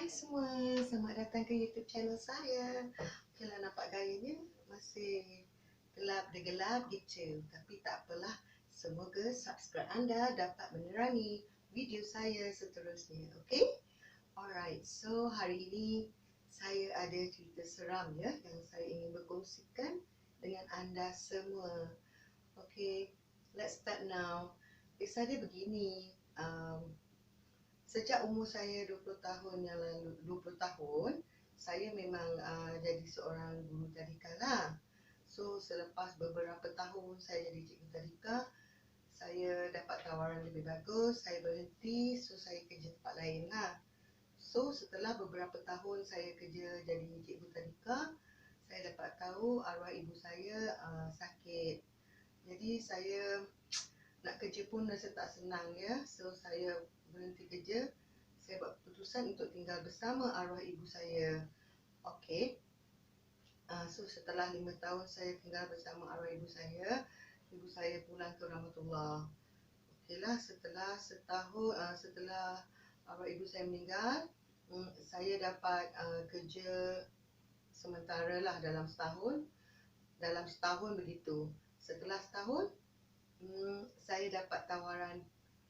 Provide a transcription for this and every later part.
Hai semua, selamat datang ke YouTube channel saya. Okeylah, nampak gayanya masih gelap gitu. Tapi tak apalah, semoga subscribe anda dapat menerangi video saya seterusnya. Okey? Alright, so hari ini saya ada cerita seram ya yang saya ingin berkongsikan dengan anda semua. Okey, let's start now. Kisah dia begini. Sejak umur saya 20 tahun yang lalu, 20 tahun, saya memang jadi seorang guru tadika lah. So, selepas beberapa tahun saya jadi cikgu tadika, saya dapat tawaran lebih bagus, saya berhenti, so saya kerja tempat lain lah. So, setelah beberapa tahun saya kerja jadi cikgu tadika, saya dapat tahu arwah ibu saya sakit. Jadi, saya nak kerja pun rasa tak senang ya. So, saya berhenti kerja. Saya buat keputusan untuk tinggal bersama arwah ibu saya. Okey. So setelah 5 tahun saya tinggal bersama arwah ibu saya pulang ke rahmatullah. Okeylah, setelah setahun setelah arwah ibu saya meninggal, saya dapat kerja sementara lah dalam setahun. Dalam setahun begitu. Setelah setahun, saya dapat tawaran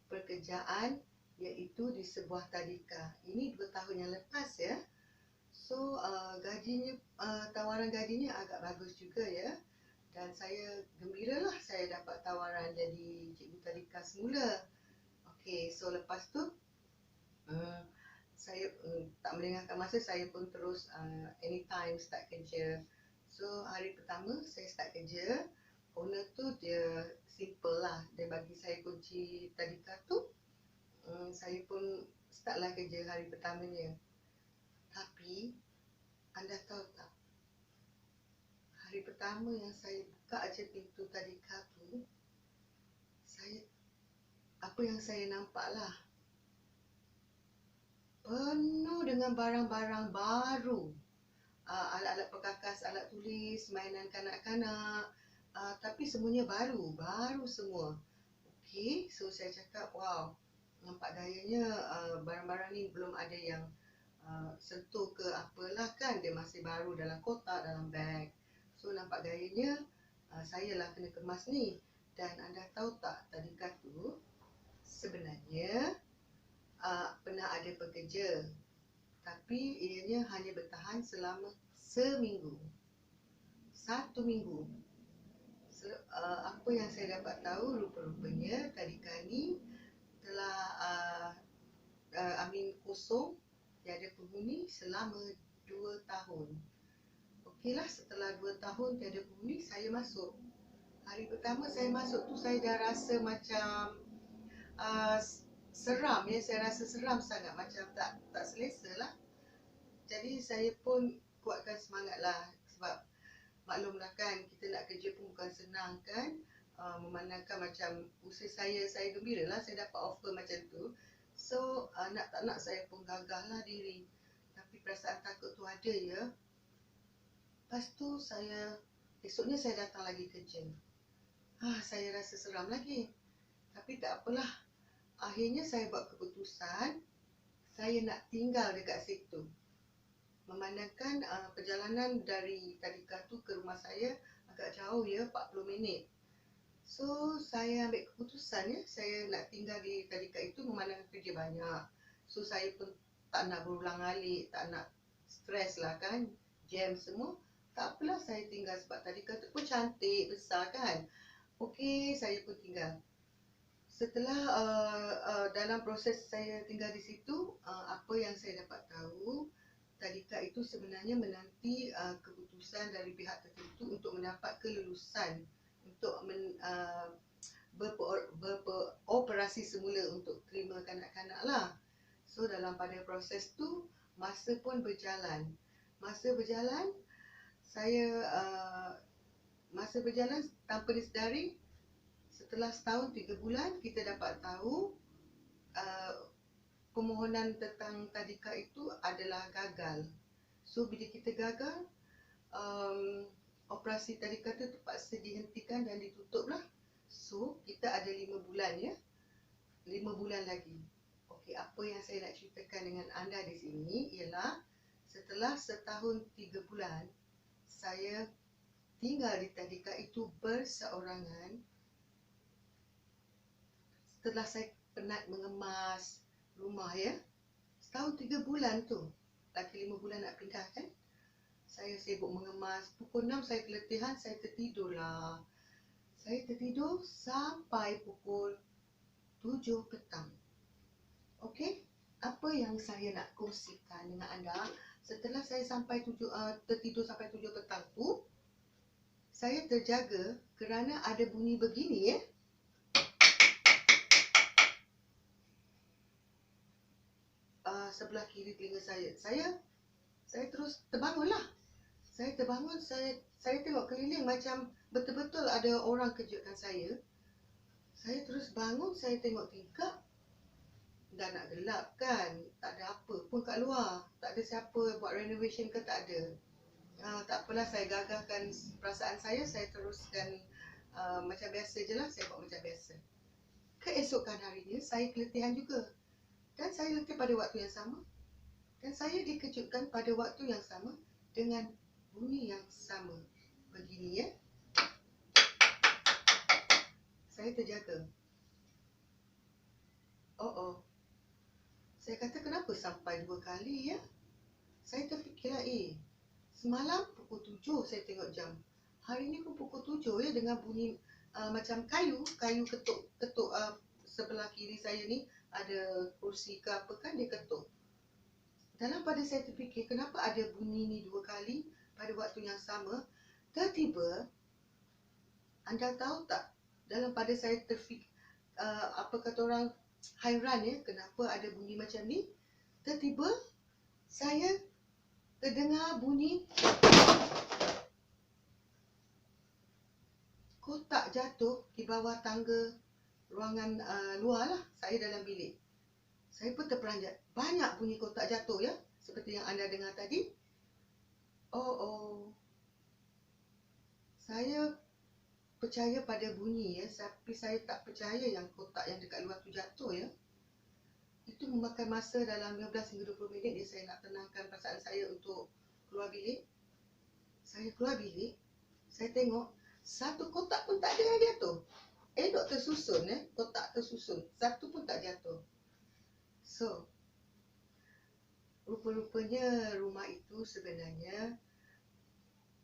pekerjaan iaitu di sebuah tadika. Ini 2 tahun yang lepas ya. So gajinya, tawaran gajinya agak bagus juga ya. Dan saya gembiralah saya dapat tawaran jadi cikgu tadika semula. Okey, so lepas tu saya tak melengahkan masa, saya pun terus anytime start kerja. So hari pertama saya start kerja, owner tu dia simple lah. Dia bagi saya kunci tadika tu. Saya pun startlah kerja hari pertamanya. Tapi anda tahu tak, hari pertama yang saya buka aja pintu tadika tu, apa yang saya nampak lah, penuh dengan barang-barang baru, alat-alat perkakas, alat tulis, mainan kanak-kanak, tapi semuanya baru semua. Okey, so saya cakap, wow, nampak gayanya barang-barang ni belum ada yang sentuh ke apalah kan, dia masih baru dalam kotak, dalam beg. So nampak gayanya saya lah kena kemas ni. Dan anda tahu tak, tadika tu sebenarnya pernah ada pekerja, tapi ianya hanya bertahan selama seminggu, 1 minggu. So, apa yang saya dapat tahu, rupa-rupanya tadika ni telah kosong, tiada penghuni selama 2 tahun. Okeylah, setelah 2 tahun tiada penghuni, saya masuk. Hari pertama saya masuk tu, saya dah rasa macam seram ya. Saya rasa seram sangat, macam tak selesa lah. Jadi saya pun kuatkan semangat lah. Sebab maklumlah kan, kita nak kerja pun bukan senang kan. Memandangkan macam usaha saya gembira lah saya dapat offer macam tu. So nak tak nak saya pun gagahlah diri. Tapi perasaan takut tu ada ya. Lepas tu esoknya saya datang lagi kerja. Saya rasa seram lagi. Tapi tak apalah. Akhirnya saya buat keputusan, saya nak tinggal dekat situ. Memandangkan perjalanan dari tadika tu ke rumah saya agak jauh ya, 40 minit. So saya ambil keputusan ya, saya nak tinggal di tadika itu memandangkan kerja banyak. So saya pun tak nak berulang-alik, tak nak stres lah kan, jam semua. Tak apalah, saya tinggal sebab tadika tu pun cantik, besar kan. Okey, saya pun tinggal. Setelah dalam proses saya tinggal di situ, apa yang saya dapat tahu, tadika itu sebenarnya menanti keputusan dari pihak tertentu untuk mendapat kelulusan untuk beroperasi semula untuk terima kanak-kanak lah. So dalam pada proses tu, masa pun berjalan. Masa berjalan tanpa disedari, setelah setahun 3 bulan kita dapat tahu permohonan tentang tadika itu adalah gagal. So bila kita gagal, operasi tadika itu terpaksa dihentikan dan ditutup lah. So kita ada 5 bulan ya, 5 bulan lagi. Okey, apa yang saya nak ceritakan dengan anda di sini ialah setelah setahun 3 bulan saya tinggal di tadika itu berseorangan. Setelah saya penat mengemas rumah ya. Setahun 3 bulan tu. Lagi 5 bulan nak pindah kan. Saya sibuk mengemas. Pukul 6 saya keletihan, saya tertidurlah. Saya tertidur sampai pukul 7 petang. Okey, apa yang saya nak kongsikan dengan anda setelah saya tertidur sampai 7 petang tu, saya terjaga kerana ada bunyi begini ya. Sebelah kiri telinga saya. Saya terus terbangunlah. Saya terbangun, saya tengok keliling macam betul-betul ada orang kejutkan saya. Saya terus bangun, saya tengok tingkap. Dah nak gelap kan, tak ada apa pun kat luar, tak ada siapa buat renovation ke, tak ada. Tak apalah, saya gagahkan perasaan saya teruskan macam biasa je lah, saya buat macam biasa. Keesokan harinya saya keletihan juga, dan saya letih pada waktu yang sama, dan saya dikejutkan pada waktu yang sama dengan bunyi yang sama begini ya. Saya terjaga. Saya kata kenapa sampai 2 kali ya. Saya terfikirlah, semalam pukul 7 saya tengok jam. Hari ni pun pukul 7 ya, dengan bunyi macam kayu ketuk sebelah kiri saya ni ada kursi ke apa kan, dia ketuk. Dalam pada saya terfikir kenapa ada bunyi ni 2 kali pada waktu yang sama. Tiba-tiba, anda tahu tak, dalam pada saya terfikir apa kata orang, hairan ya, kenapa ada bunyi macam ni. Tiba-tiba saya terdengar bunyi kotak jatuh di bawah tangga ruangan luar lah. Saya dalam bilik. Saya pun terperanjat. Banyak bunyi kotak jatuh ya, seperti yang anda dengar tadi. Saya percaya pada bunyi ya, tapi saya tak percaya yang kotak yang dekat luar tu jatuh ya. Itu memakan masa dalam 15 hingga 20 minit ya, saya nak tenangkan perasaan saya untuk keluar bilik. Saya keluar bilik, saya tengok satu kotak pun tak ada yang jatuh. Elok tersusun kotak tersusun, satu pun tak jatuh. So, rupa-rupanya rumah itu sebenarnya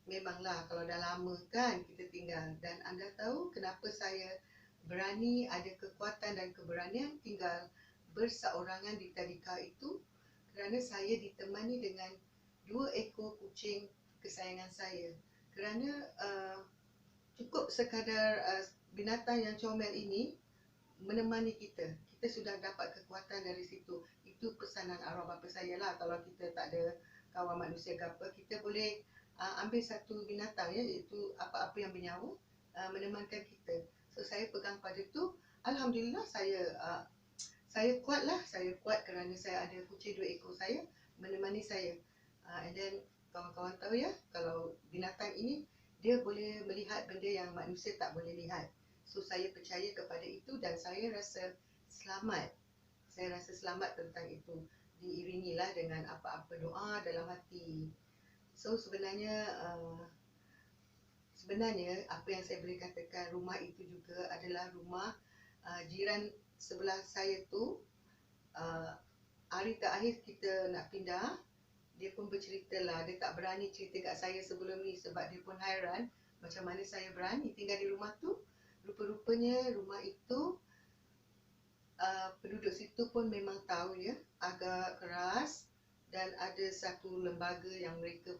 memanglah kalau dah lama kan kita tinggal. Dan anda tahu kenapa saya berani, ada kekuatan dan keberanian tinggal berseorangan di tadika itu? Kerana saya ditemani dengan 2 ekor kucing kesayangan saya. Kerana cukup sekadar binatang yang comel ini menemani kita. Kita sudah dapat kekuatan dari situ. Itu pesanan arwah bapa saya lah. Kalau kita tak ada kawan manusia ke apa, kita boleh ambil satu binatang ya, iaitu apa-apa yang bernyawa menemankan kita. So saya pegang pada tu. Alhamdulillah saya kuatlah. Saya kuat kerana saya ada kucing 2 ekor saya menemani saya. And then kawan-kawan tahu ya, kalau binatang ini dia boleh melihat benda yang manusia tak boleh lihat. So saya percaya kepada itu dan saya rasa selamat. Saya rasa selamat tentang itu. Diiringilah dengan apa-apa doa dalam hati. So sebenarnya apa yang saya boleh katakan, rumah itu juga adalah rumah jiran sebelah saya tu. Hari terakhir kita nak pindah, dia pun bercerita lah, dia tak berani cerita kat saya sebelum ni sebab dia pun hairan macam mana saya berani tinggal di rumah tu. Rupa-rupanya rumah itu penduduk situ pun memang tahu ya, agak keras, dan ada satu lembaga yang mereka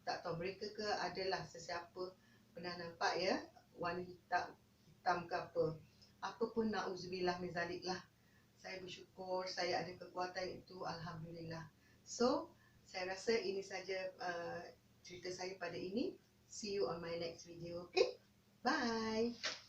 tak tahu mereka ke adalah sesiapa pernah nampak ya, warna hitam ke apa pun, na'udzubillah min zalik lah. Saya bersyukur saya ada kekuatan itu, alhamdulillah. So saya rasa ini saja cerita saya pada ini. See you on my next video. Okay, bye.